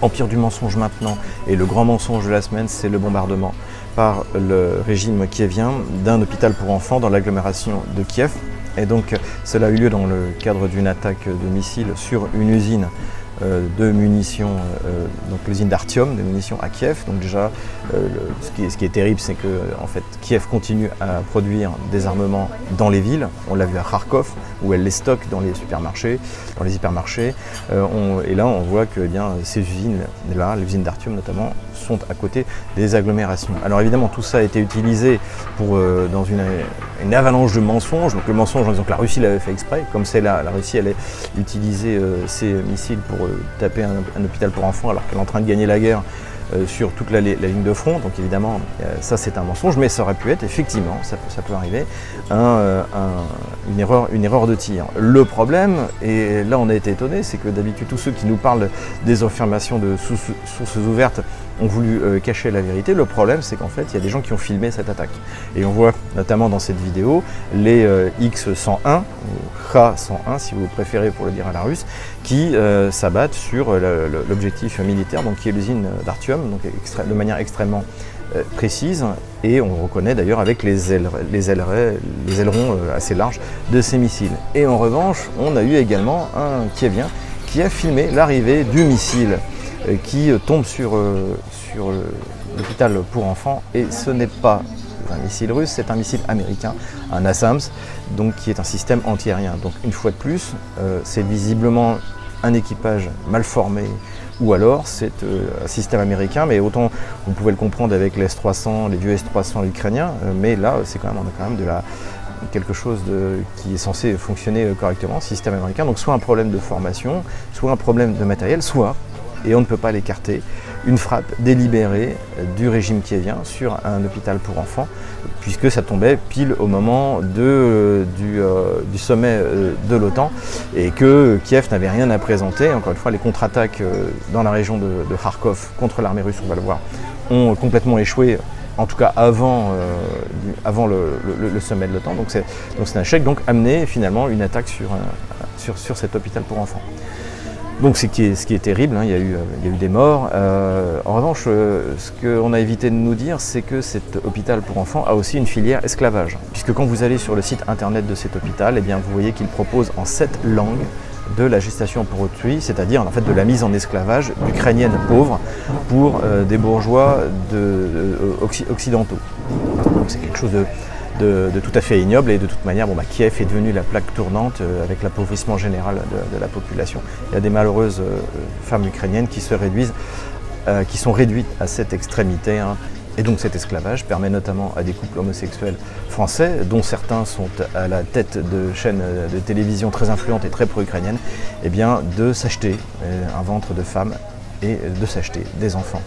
empire du mensonge maintenant, et le grand mensonge de la semaine, c'est le bombardement par le régime kievien d'un hôpital pour enfants dans l'agglomération de Kiev. Et donc cela a eu lieu dans le cadre d'une attaque de missiles sur une usine de munitions, donc l'usine d'Artyom, de munitions à Kiev. Donc déjà, ce qui est terrible, c'est que en fait, Kiev continue à produire des armements dans les villes. On l'a vu à Kharkov, où elle les stocke dans les supermarchés, dans les hypermarchés. Et là, on voit que ces usines-là, les usines d'Artyom notamment, sont à côté des agglomérations. Alors évidemment, tout ça a été utilisé dans une avalanche de mensonges. Donc le mensonge en disant que la Russie l'avait fait exprès, comme c'est la Russie allait utiliser ces missiles pour taper un hôpital pour enfants alors qu'elle est en train de gagner la guerre sur toute la ligne de front. Donc évidemment, ça c'est un mensonge, mais ça aurait pu être, effectivement, ça peut arriver, une erreur de tir. Le problème, et là on a été étonné, c'est que d'habitude tous ceux qui nous parlent des affirmations de sources ouvertes ont voulu cacher la vérité. Le problème, c'est qu'en fait, il y a des gens qui ont filmé cette attaque. Et on voit notamment dans cette vidéo les X-101, ou Kh-101 si vous préférez pour le dire à la russe, qui s'abattent sur l'objectif militaire, donc qui est l'usine d'Artyom, donc de manière extrêmement précise, et on reconnaît d'ailleurs avec les ailerons assez larges de ces missiles. Et en revanche, on a eu également un Kievien qui a filmé l'arrivée du missile qui tombe sur l'hôpital pour enfants, et ce n'est pas un missile russe, c'est un missile américain, un NASAMS, donc qui est un système antiaérien. Donc une fois de plus, c'est visiblement un équipage mal formé, ou alors c'est un système américain, mais autant vous pouvez le comprendre avec les S-300, les vieux S-300 ukrainiens, mais là on a quand même quelque chose qui est censé fonctionner correctement, système américain. Donc soit un problème de formation, soit un problème de matériel, soit, et on ne peut pas l'écarter, une frappe délibérée du régime kievien sur un hôpital pour enfants, puisque ça tombait pile au moment du sommet de l'OTAN, et que Kiev n'avait rien à présenter. Encore une fois, les contre-attaques dans la région de Kharkov contre l'armée russe, on va le voir, ont complètement échoué, en tout cas avant le sommet de l'OTAN. Donc c'est un échec, donc amener finalement une attaque sur cet hôpital pour enfants. Donc ce qui est terrible, il y a eu des morts. En revanche, ce qu'on a évité de nous dire, c'est que cet hôpital pour enfants a aussi une filière esclavage. Puisque quand vous allez sur le site internet de cet hôpital, vous voyez qu'il propose en 7 langues de la gestation pour autrui, c'est-à-dire en fait de la mise en esclavage d'Ukrainiennes pauvres pour des bourgeois occidentaux. Donc c'est quelque chose de tout à fait ignoble, et de toute manière, Kiev est devenu la plaque tournante avec l'appauvrissement général de la population. Il y a des malheureuses femmes ukrainiennes qui sont réduites à cette extrémité, et donc cet esclavage permet notamment à des couples homosexuels français, dont certains sont à la tête de chaînes de télévision très influentes et très pro-ukrainiennes, de s'acheter un ventre de femme et de s'acheter des enfants.